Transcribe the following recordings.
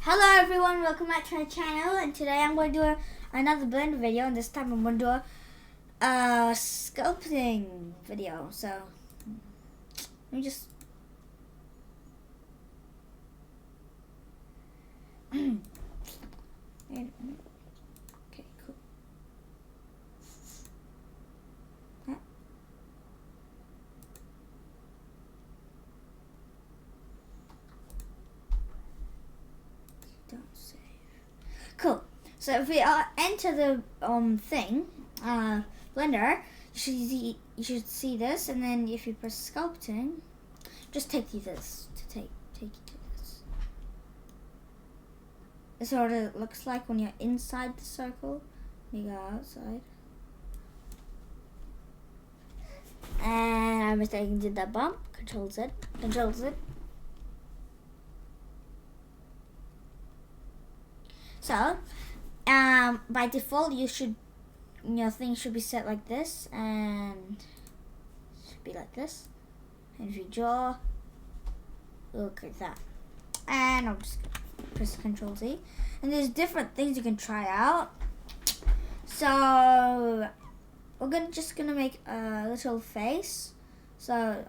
Hello everyone, welcome back to my channel, and today I'm going to do another blender video, and this time I'm going to do a sculpting video. So let me just okay, cool. Don't save. Cool. So if we enter the thing, blender, you should see this, and then if you press sculpting, just take you this to take you to this. This is what it looks like when you're inside the circle. You go outside. And I mistakenly did that bump. Control Z. Control Z. So, by default, your thing should be set like this, and it should be like this. And if you draw, look at that. And I'll just press Control Z. And there's different things you can try out. So, we're just gonna make a little face. So,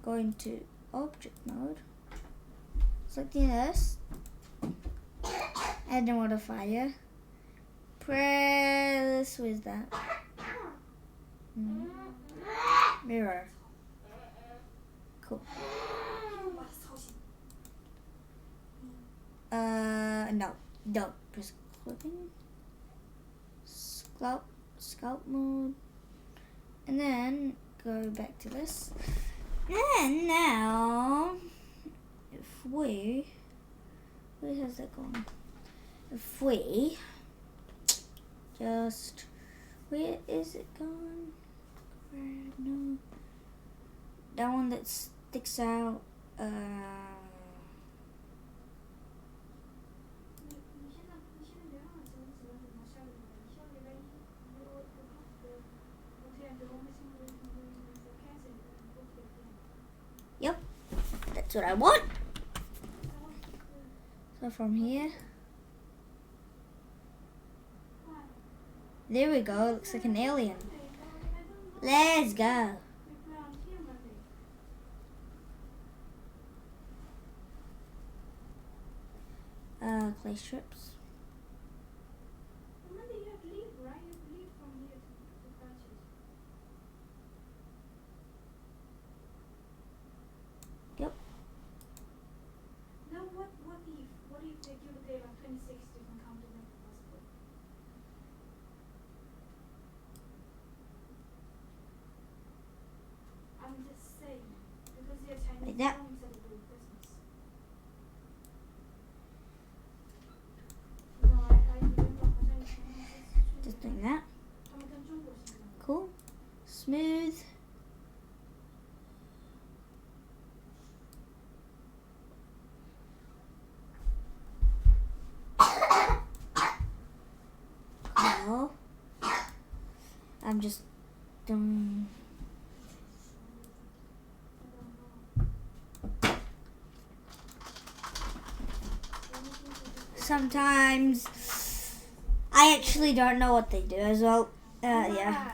going to object mode, selecting this. Add a modifier. Press with that. Mirror. Cool. No. Don't press clipping. Sculpt mode. And then go back to this. And now, if we, where has that gone? If we just, where is it gone? No, that one that sticks out. Yep, that's what I want. So from here. There we go, it looks like an alien. Let's go. Clay strips. Yep. Now what if they give a day like 26 different count to make it possible? I'm just saying, because they're Chinese Like that. don't celebrate Christmas. No, I remember Just doing that. Cool. Smooth. Cool. I'm just doing. Sometimes I actually don't know what they do as well. Yeah.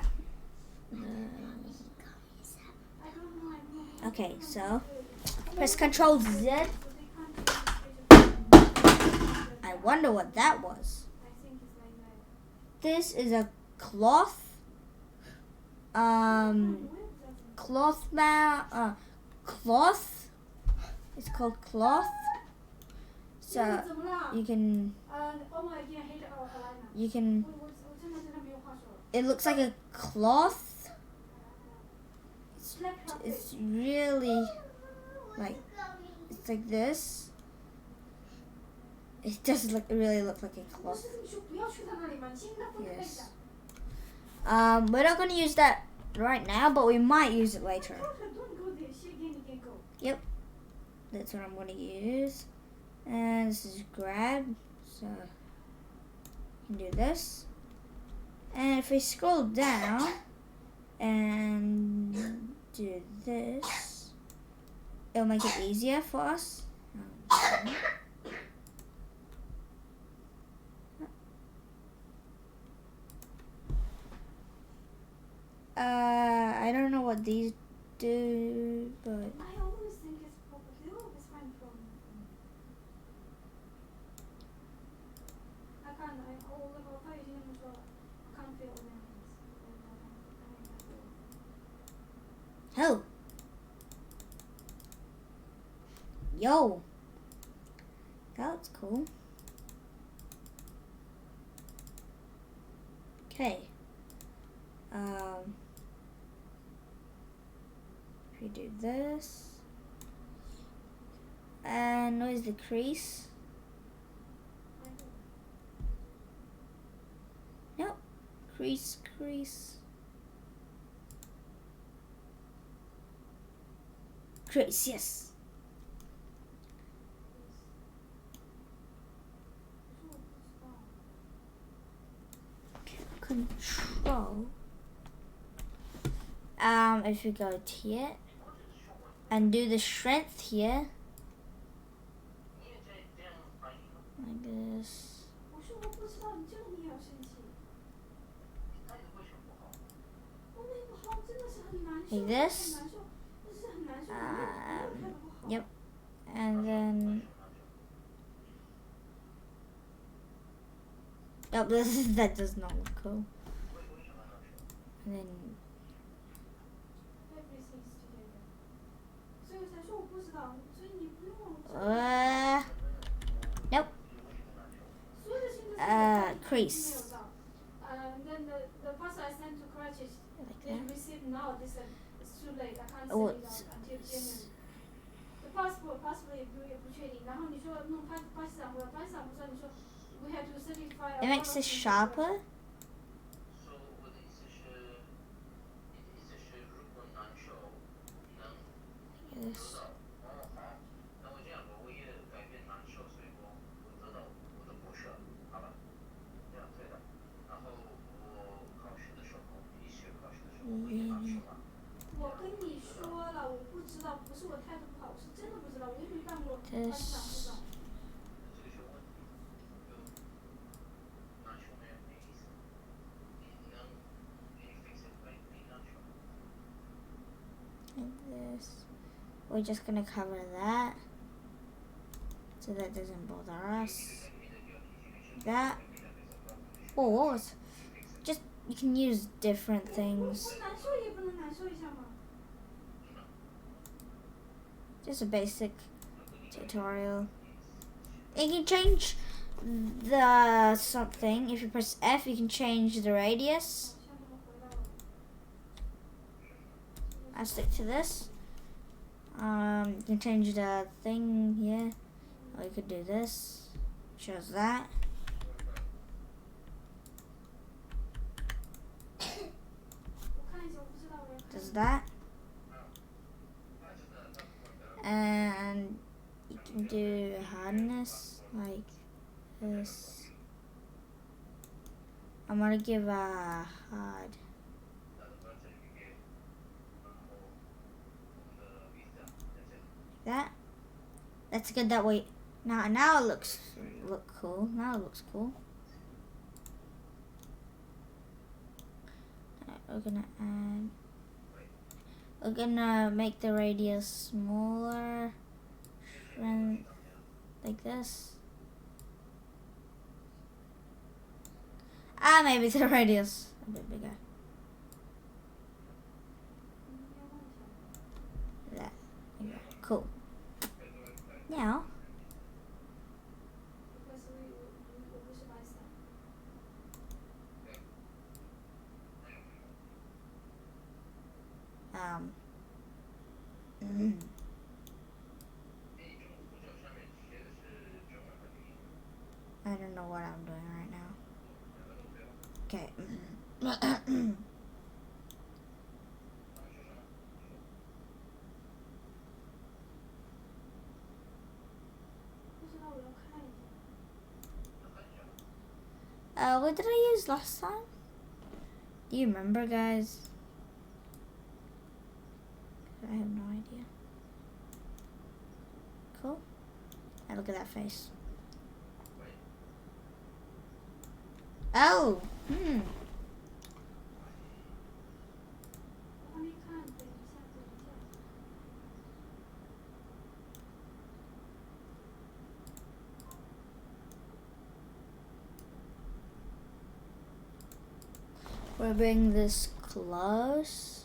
Okay, so press Control Z. I wonder what that was. This is a cloth. Cloth. It's called cloth. So you can. It looks like a cloth. It's really it's like this. It does really look like a cloth. Yes. We're not gonna use that right now, but we might use it later. Yep. That's what I'm gonna use. And this is grab, so you can do this. And if we scroll down and do this, it'll make it easier for us. what these do, but I always think it's problem. They always find problem. I can't.我发语音那么说 I can't feel the oh, yo, that's cool. Okay. If we do this, and where's the crease? Nope. Crease. Crease, yes. Control. If you go to here and do the strength here, like this. Like this. Yep. And then. Oh, that does not look cool. And then. Nope. Crease. Then the parcel I sent to Karachi, they received now. They said it's too late. I can't send it out until January. The passport possibly 不确定。然后你说弄巴基斯坦或者巴基斯坦不说，你说 we have to certify. It makes it sharper. Yes. Yeah. 我跟你说了，我不知道，不是我态度不好，我是真的不知道，我又没办过巴基斯坦护照。Like this. We're just gonna cover that so that doesn't bother us. That. Oh, what was? Just you can use different things. Just a basic tutorial. You can change the something. If you press F, you can change the radius. I'll stick to this. You can change the thing here. Or you could do this. Shows that. Does that. And you can do hardness like this. I'm gonna give a hard. That. That's good that way. Now it looks cool. Now it looks cool. We're gonna add. We're gonna make the radius smaller, and like this. Maybe the radius a bit bigger. That. Yeah. Cool. Now. I don't know what I'm doing right now. Okay. What did I use last time? Do you remember, guys? I have no idea. Cool. Now look at that face. Oh! We'll bring this close.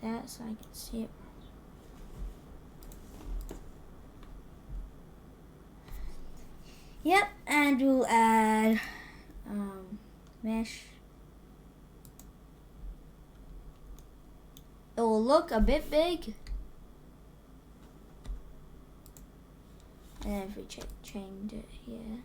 That so I can see it. Yep, and we'll add mesh. It will look a bit big. And then if we change it here.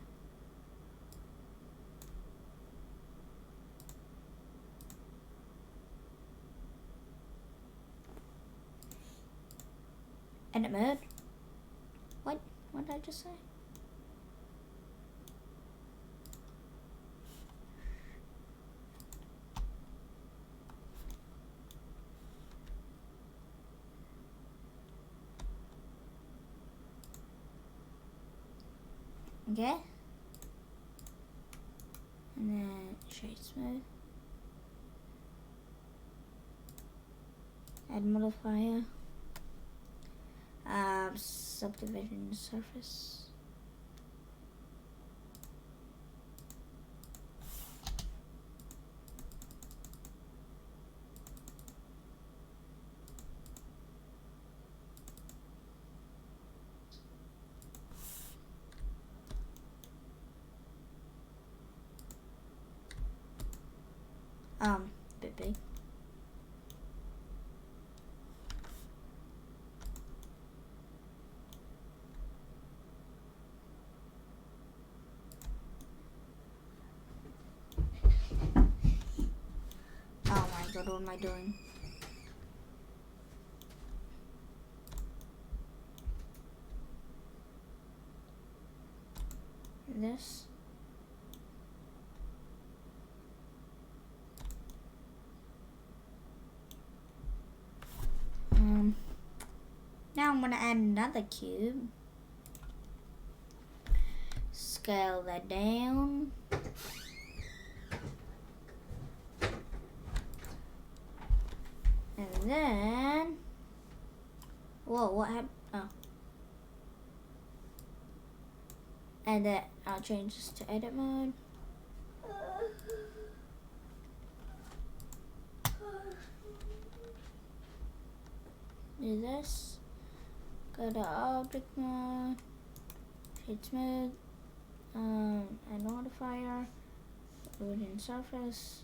Edit mode. What did I just say? Okay. And then shade smooth. Add modifier. Subdivision surface. Bit big. Oh my god, what am I doing? This. Now I'm gonna add another cube. Scale that down. And then, whoa, what happened? Oh. And then I'll change this to edit mode. Do this. Go to object mode. Shade smooth. Add modifier. Wooden surface.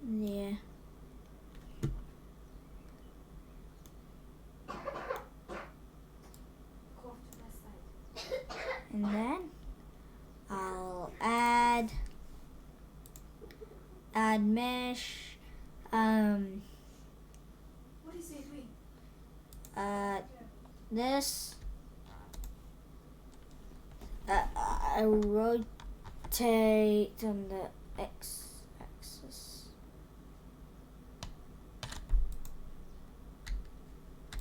Yeah. And then I'll add mesh. What is it doing? This. I rotate on the x-axis.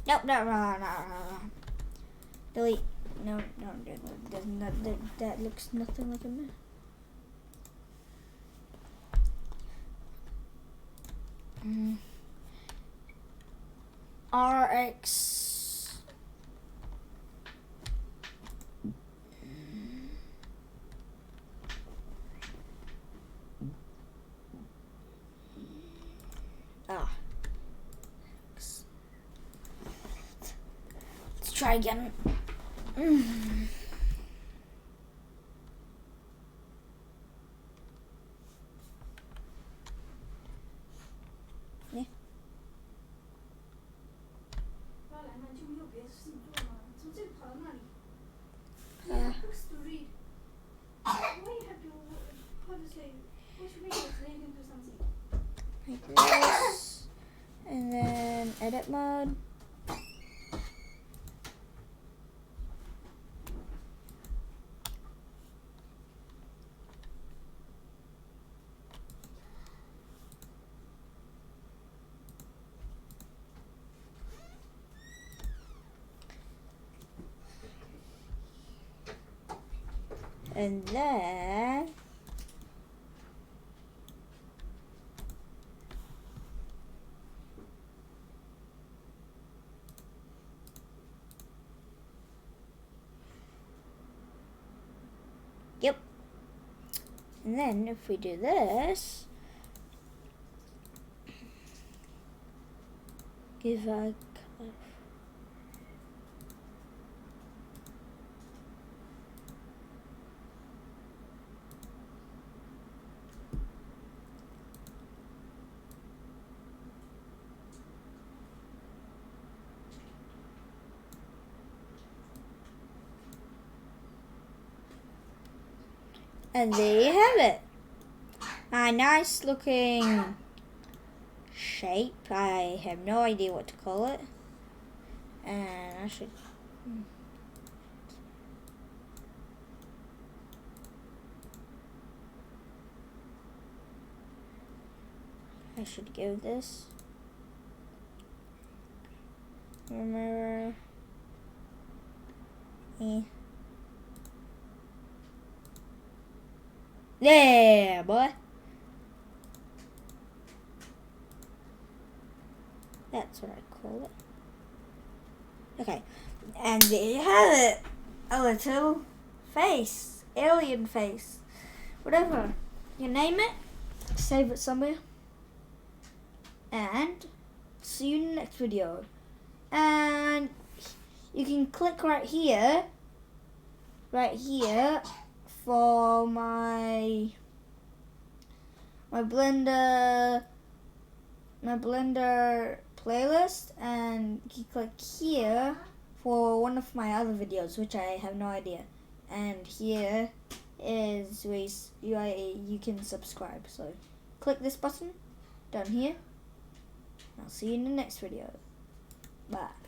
Nope, no. Delete. No, that looks nothing like a mess. RX. Let's try again. Yeah. And then yep. And then if we do this, give a color. And there you have it. A nice looking shape. I have no idea what to call it. And I should give this a mirror. Yeah, boy. That's what I call it. Okay, and there you have it. A little face. Alien face. Whatever. You name it. Save it somewhere. And see you in the next video. And you can click right here for my Blender playlist, and you click here for one of my other videos, which I have no idea. And here is where you can subscribe. So click this button down here. I'll see you in the next video. Bye.